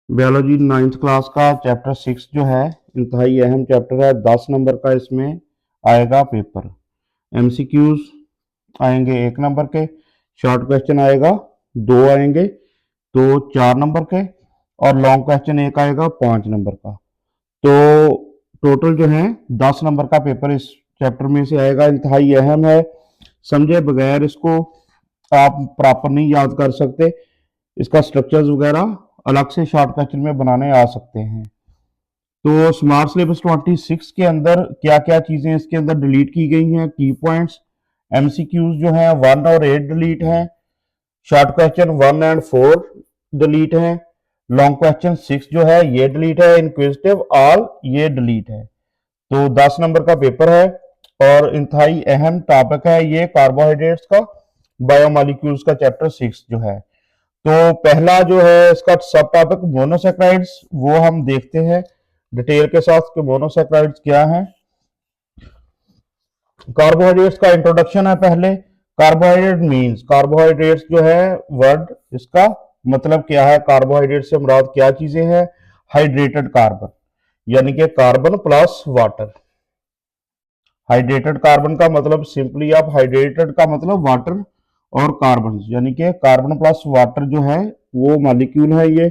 Biology 9th class का chapter 6 जो है इंतहाई अहम चैप्टर है। 10 नंबर का इसमें आएगा पेपर। एमसीक्यूज आएंगे 1 नंबर के, शॉर्ट क्वेश्चन आएगा 2 आएंगे, तो 4 नंबर के, और लॉन्ग क्वेश्चन 1 आएगा 5 नंबर का। तो टोटल जो है 10 नंबर का पेपर इस चैप्टर में से आएगा। इंतहाई अहम है, समझे बगैर इसको आप प्रॉपर नहीं याद कर सकते। इसका स्ट्रक्चर्स वगैरह अलग से शॉर्ट क्वेश्चन में बनाने आ सकते हैं। तो स्मार्ट सिलेबस 26 के अंदर क्या क्या चीजें इसके अंदर डिलीट की गई हैं, की पॉइंट्स। एमसीक्यूज जो है 1 और 8 डिलीट हैं, शॉर्ट क्वेश्चन 1 और 4 डिलीट हैं, लॉन्ग क्वेश्चन 6 जो है ये डिलीट है, इंक्विजिटिव ऑल ये डिलीट है। तो 10 नंबर का पेपर है और इंतहाई अहम टॉपिक है ये कार्बोहाइड्रेट्स का, बायोमॉलिक्यूल्स का चैप्टर 6 जो है। तो पहला जो है इसका सब टॉपिक मोनोसेक्राइड्स, वो हम देखते हैं डिटेल के साथ कि मोनोसेक्राइड्स क्या है। कार्बोहाइड्रेट्स का इंट्रोडक्शन है पहले। कार्बोहाइड्रेट मींस, कार्बोहाइड्रेट्स जो है वर्ड, इसका मतलब क्या है, कार्बोहाइड्रेट से मुराद क्या चीजें हैं। हाइड्रेटेड कार्बन, यानी कि carbon plus water. Hydrated carbon का मतलब सिंपली आप हाइड्रेटेड का मतलब वाटर और कार्बन, यानी कि कार्बन प्लस वाटर जो है वो मॉलिक्यूल है ये।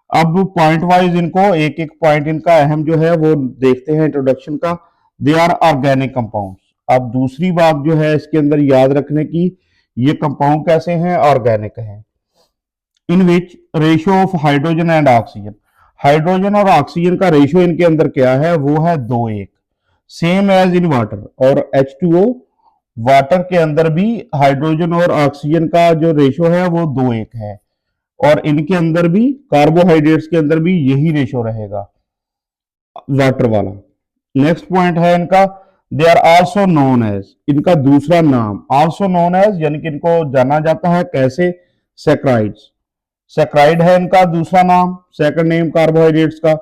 अब पॉइंट वाइज इनको एक एक पॉइंट इनका अहम जो है वो देखते हैं इंट्रोडक्शन का। They are organic compounds. अब दूसरी बात जो है इसके अंदर याद रखने की, ये कंपाउंड कैसे हैं, ऑर्गेनिक हैं। In which ratio of hydrogen and oxygen, hydrogen और ऑक्सीजन का रेशियो इनके अंदर क्या है, वो है 2:1, सेम एज इन वाटर। और H2O, वाटर के अंदर भी हाइड्रोजन और ऑक्सीजन का जो रेशियो है वो 2:1 है, और इनके अंदर भी कार्बोहाइड्रेट्स के अंदर भी यही रेशियो रहेगा, वाटर वाला। नेक्स्ट पॉइंट है इनका, they are also known as, इनका दूसरा नाम आल्सो नोन एज, यानी कि इनको जाना जाता है कैसे, सैकराइड्स। सैकराइड है इनका दूसरा नाम, सेकंड नेम कार्बोहाइड्रेट्स का।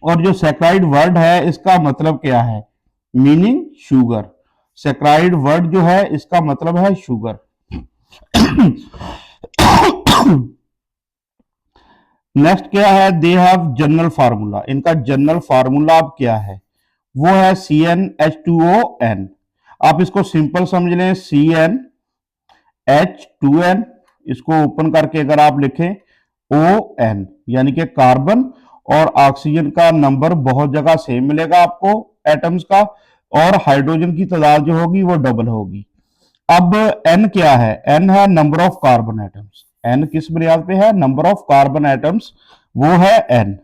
और जो सैकराइड वर्ड है इसका मतलब क्या है, मीनिंग शुगर। सैकराइड वर्ड जो है इसका मतलब है शुगर। नेक्स्ट क्या है, दे हैव जनरल फार्मूला, इनका जनरल फार्मूला अब क्या है, वो है CnH2ON। आप इसको सिंपल समझ लें, CnH2n, इसको ओपन करके अगर आप लिखें ON, यानी कि कार्बन और ऑक्सीजन का नंबर बहुत जगह सेम मिलेगा आपको एटम्स का, और हाइड्रोजन की तादाद जो होगी वो डबल होगी। अब N क्या है, N है number of carbon atoms. N किस बुनियाद पे है, नंबर ऑफ कार्बन एटम्स, वो है N।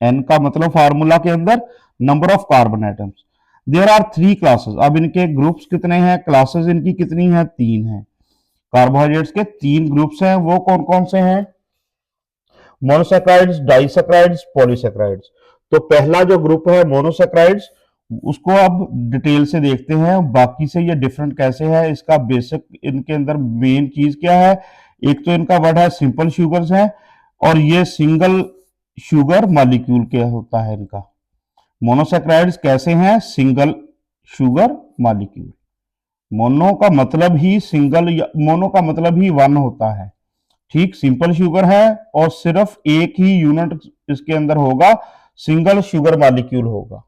N का मतलब फार्मूला के अंदर number of carbon atoms. There are 3 classes, अब इनके ग्रुप्स कितने हैं, क्लासेस इनकी कितनी है, 3 है। कार्बोहाइड्रेट्स के 3 ग्रुप्स हैं, वो कौन कौन से हैं, मोनोसेक्राइड्स, डाइसेक्राइड्स, पॉलीसेक्राइड्स। तो पहला जो ग्रुप है मोनोसेक्राइड्स, उसको अब डिटेल से देखते हैं, बाकी से ये डिफरेंट कैसे है, इसका बेसिक इनके अंदर मेन चीज क्या है। एक तो इनका वर्ड है सिंपल शुगर्स है, और ये सिंगल शुगर मॉलिक्यूल क्या होता है इनका। मोनोसेक्राइड्स कैसे हैं, सिंगल शुगर मॉलिक्यूल। मोनो का मतलब ही सिंगल, मोनो का मतलब ही वन होता है, ठीक। सिंपल शुगर है और सिर्फ एक ही यूनिट इसके अंदर होगा, सिंगल शुगर मॉलिक्यूल होगा,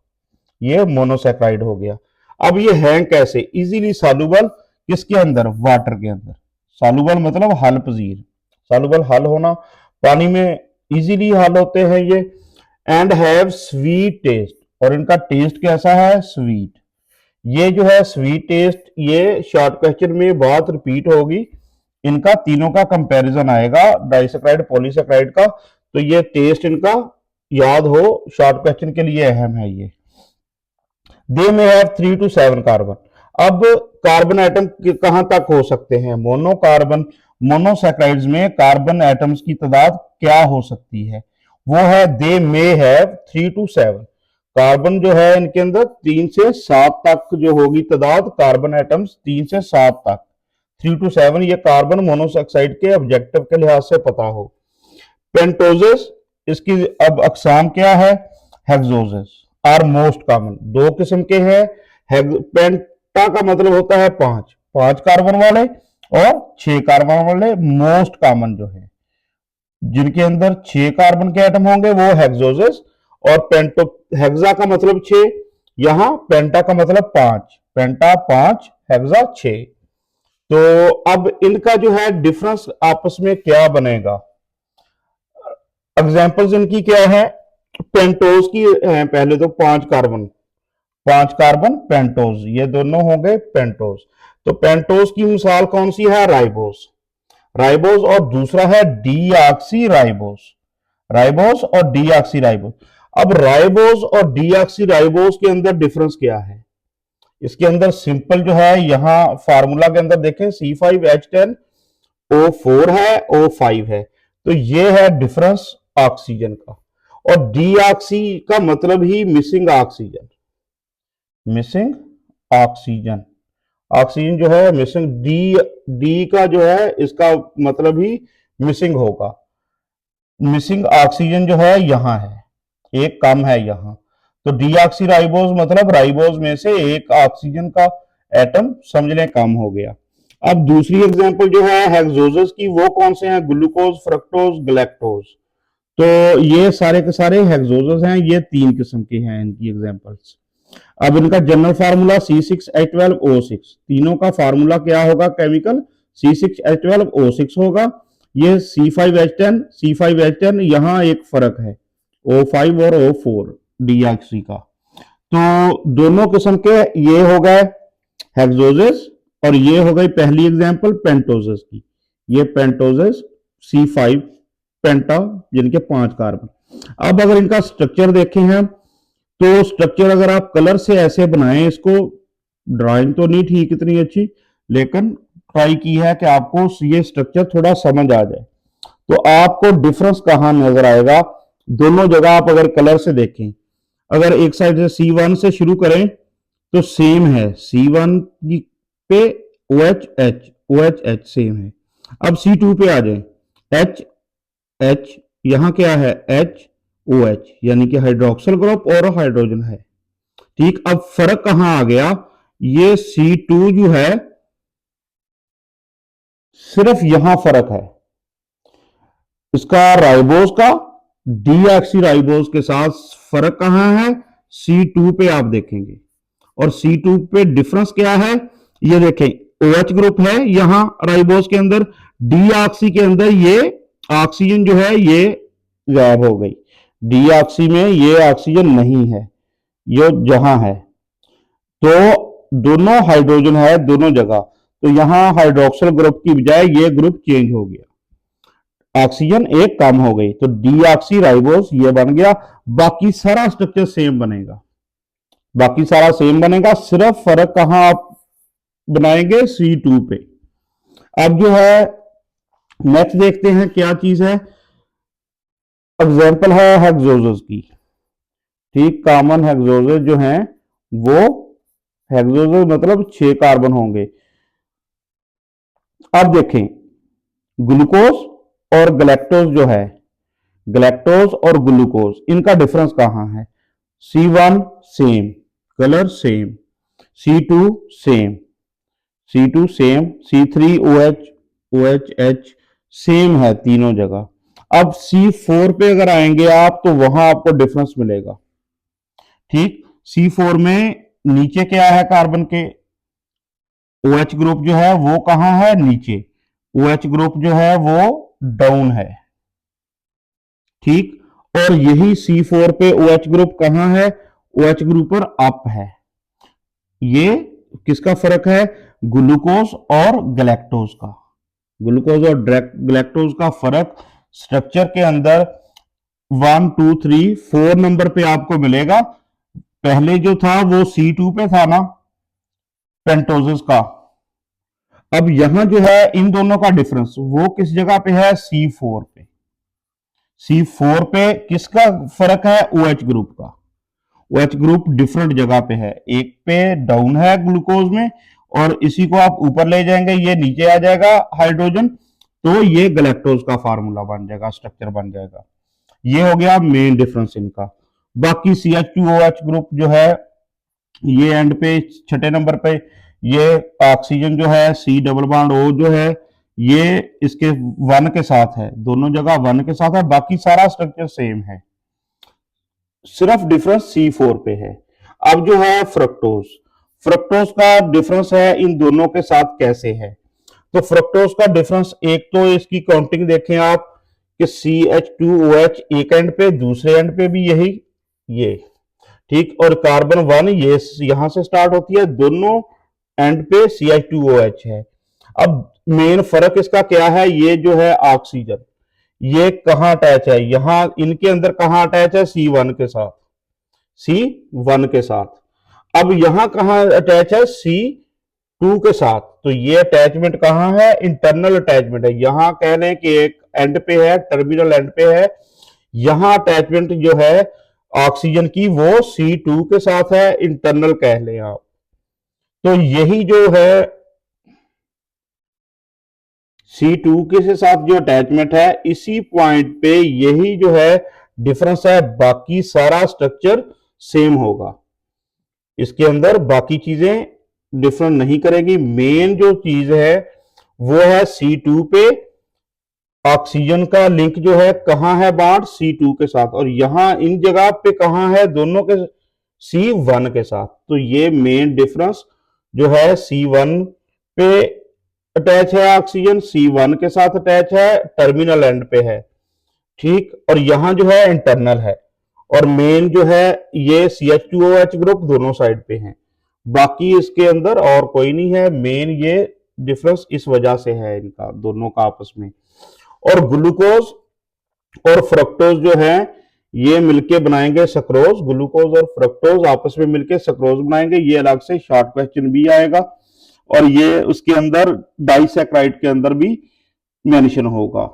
ये मोनोसेक्राइड हो गया। अब ये है कैसे, इजीली सॉल्युबल, किसके अंदर, वाटर के अंदर। सॉल्युबल मतलब हल पजीर, सॉल्युबल हल होना, पानी में इजीली हल होते हैं ये। एंड हैव स्वीट टेस्ट, और इनका टेस्ट कैसा है, स्वीट। ये जो है स्वीट टेस्ट, ये शॉर्ट क्वेश्चन में बात रिपीट होगी, इनका तीनों का कंपैरिजन आएगा, डाइसेक्राइड पॉलीसेक्राइड का। तो ये टेस्ट इनका याद हो, शॉर्ट क्वेश्चन के लिए अहम है ये। दे में हैव 3 to 7 कार्बन। अब कार्बन एटम कहां तक हो सकते हैं, मोनो कार्बन, मोनोसेक्राइड्स में कार्बन एटम्स की तादाद क्या हो सकती है, वो है दे मे हैव 3 to 7। कार्बन जो है इनके अंदर 3 से 7 तक जो होगी तादाद, कार्बन एटम्स 3 से 7 तक, 3 to 7, ये कार्बन मोनोऑक्साइड के ऑब्जेक्टिव के लिहाज से पता हो। पेंटोजेस, इसकी अब अकसाम क्या है, हेक्सोजेस आर मोस्ट कॉमन, 2 किस्म के हैं। पेंटा का मतलब होता है 5 कार्बन वाले, और 6 कार्बन वाले मोस्ट कॉमन जो है, जिनके अंदर 6 कार्बन के एटम होंगे वो हेक्सोजेस, और पेंटो, हेक्सा का मतलब 6, यहां पेंटा का मतलब 5, पेंटा 5, हेक्सा 6। तो अब इनका जो है डिफरेंस आपस में क्या बनेगा, एग्जांपल्स इनकी क्या है, पेंटोज की है पहले तो 5 कार्बन, 5 कार्बन पेंटोज, ये दोनों हो गए पेंटोज। तो पेंटोज की मिसाल कौन सी है, राइबोस, राइबोस, और दूसरा है डीऑक्सी राइबोस, राइबोस और डीऑक्सी राइबोस। अब राइबोस और डीऑक्सी राइबोस के अंदर डिफरेंस क्या है, इसके अंदर सिंपल जो है, यहां फार्मूला के अंदर देखें C5H10O4 है, O5 है, तो ये है डिफरेंस ऑक्सीजन का। और डीऑक्सी का मतलब ही missing oxygen, missing oxygen, oxygen जो है मिसिंग, डी डी का जो है इसका मतलब ही मिसिंग होगा, मिसिंग ऑक्सीजन जो है यहां है, एक कम है यहां। तो डीऑक्सी राइबोज मतलब राइबोज में से एक ऑक्सीजन का एटम समझ लें कम हो गया। अब दूसरी एग्जांपल जो है हेक्सोजेस की, वो कौन से हैं, ग्लूकोज, फ्रक्टोज, गैलेक्टोज। तो ये सारे के सारे हेक्सोजेस हैं, ये 3 किस्म के हैं इनकी एग्जांपल्स। अब इनका जनरल फार्मूला C6H12O6, तीनों का फार्मूला क्या होगा केमिकल, C6H12O6 होगा। ये C5H10 यहां एक फर्क है, O5 और O4 डीऑक्सी का। तो दोनों किस्म के ये हो गए हेक्सोजेस, और ये हो गई पहली एग्जांपल पेंटोजेस की, ये पेंटोजेस C5 पेंटा, जिनके 5 कार्बन। अब अगर इनका स्ट्रक्चर देखें हम, तो स्ट्रक्चर अगर आप कलर से ऐसे बनाएं इसको, ड्राइंग तो नहीं ठीक इतनी अच्छी, लेकिन ट्राई की है कि आपको ये स्ट्रक्चर थोड़ा समझ आ जाए। तो आपको डिफरेंस कहां नजर आएगा, दोनों जगह आप अगर कलर से देखें, अगर एक साइड से C1 से शुरू करें तो सेम है, C1 पे OH सेम है। अब C2 पे आ जाए, H यहां क्या है, HOH, यानी कि हाइड्रोक्सिल ग्रुप और हाइड्रोजन है। ठीक, अब फर्क कहां आ गया, ये C2 जो है सिर्फ यहां फर्क है इसका राइबोस का, डीऑक्सी राइबोस के साथ फर्क कहां है, C2 पे आप देखेंगे। और C2 पे डिफरेंस क्या है, ये देखें, OH ग्रुप है यहां राइबोस के अंदर, डीऑक्सी के अंदर ये ऑक्सीजन जो है ये गायब हो गई, डीऑक्सी में ये ऑक्सीजन नहीं है, ये जहां है। तो दोनों हाइड्रोजन है दोनों जगह, तो यहां हाइड्रोक्सिल ग्रुप की बजाय ये ग्रुप चेंज हो गया, ऑक्सीजन एक कम हो गई, तो डीऑक्सी राइबोस ये बन गया। बाकी सारा स्ट्रक्चर सेम बनेगा, बाकी सारा सेम बनेगा, सिर्फ फर्क कहां आप बनाएंगे, C2 पे। अब जो है नेक्स्ट देखते हैं क्या चीज है, एग्जांपल है हेक्सोजेस की। ठीक, कॉमन हेक्सोजेस जो हैं वो, हेक्सोजेस मतलब 6 कार्बन होंगे। अब देखें ग्लूकोज और गैलेक्टोज जो है, गैलेक्टोज और ग्लूकोज, इनका डिफरेंस कहां है, C1 same, colour same, C2 same, C2 same, C3OH same है तीनों जगह। अब C4 पे अगर आएंगे आप तो वहां आपको डिफरेंस मिलेगा। ठीक, C4 में नीचे क्या है कार्बन के, OH ग्रुप जो है वो कहां है, नीचे, OH ग्रुप जो है वो डाउन है। ठीक, और यही C4 पे OH ग्रुप कहां है, OH ग्रुप पर अप है। ये किसका फर्क है, ग्लूकोज और गैलेक्टोज का, ग्लूकोज और गैलेक्टोज का फर्क स्ट्रक्चर के अंदर 1 2 3 4 नंबर पे आपको मिलेगा। पहले जो था वो C2 पे था ना, पेंटोजेस का। अब यहां जो है इन दोनों का डिफरेंस वो किस जगह पे है, C4 पे, C4 पे किसका फर्क है, OH ग्रुप का। OH ग्रुप डिफरेंट जगह पे है, एक पे डाउन है ग्लूकोज में, और इसी को आप ऊपर ले जाएंगे ये नीचे आ जाएगा हाइड्रोजन, तो ये गैलेक्टोज का फार्मूला बन जाएगा, स्ट्रक्चर बन जाएगा। ये हो गया मेन डिफरेंस इनका। बाकी CH2OH ग्रुप जो है ये एंड पे 6 नंबर पे, ये ऑक्सीजन जो है C डबल बॉन्ड O जो है ये इसके वन के साथ है, दोनों जगह वन के साथ है, बाकी सारा स्ट्रक्चर सेम है, सिर्फ डिफरेंस C4 पे है। अब जो है फ्रक्टोज, फ्रक्टोज का डिफरेंस है इन दोनों के साथ कैसे है। तो फ्रक्टोज का डिफरेंस, एक तो इसकी काउंटिंग देखें आप कि CH2OH एक एंड पे, दूसरे एंड पे भी यही, ये ठीक, और कार्बन 1 ये यहां से स्टार्ट होती है, दोनों एंड पे CH2OH है। अब मेन फर्क इसका क्या है, ये जो है ऑक्सीजन, ये कहां अटैच है, यहां इनके अंदर कहां अटैच है, C1 के साथ, C1 के साथ। अब यहां कहां अटैच है, C2 के साथ। तो ये अटैचमेंट कहां है, इंटरनल अटैचमेंट है, यहां कह लें कि एक एंड पे है, टर्मिनल एंड पे है, यहां अटैचमेंट जो है ऑक्सीजन की वो C2 के साथ है, इंटरनल कह लें आप। तो यही जो है C2 के साथ जो अटैचमेंट है, इसी पॉइंट पे यही जो है डिफरेंस है, बाकी सारा स्ट्रक्चर सेम होगा, इसके अंदर बाकी चीजें डिफरेंट नहीं करेगी। मेन जो चीज है वो है C2 पे ऑक्सीजन का लिंक जो है कहां है, बांट C2 के साथ, और यहां इन जगह पे कहां है, दोनों के C1 के साथ। तो ये मेन डिफरेंस जो है C1 पे अटैच है ऑक्सीजन, C1 के साथ अटैच है, टर्मिनल एंड पे है, ठीक, और यहां जो है इंटरनल है, और मेन जो है ये CH2OH ग्रुप दोनों साइड पे है, बाकी इसके अंदर और कोई नहीं है। मेन ये डिफरेंस इस वजह से है इनका दोनों का आपस में। और ग्लूकोज और फ्रक्टोज जो है ये मिलके बनाएंगे सक्रोज, ग्लूकोज और फ्रक्टोज आपस में मिलके सक्रोज बनाएंगे, ये अलग से शॉर्ट क्वेश्चन भी आएगा, और ये उसके अंदर डाइसैक्राइड के अंदर भी मेंशन होगा।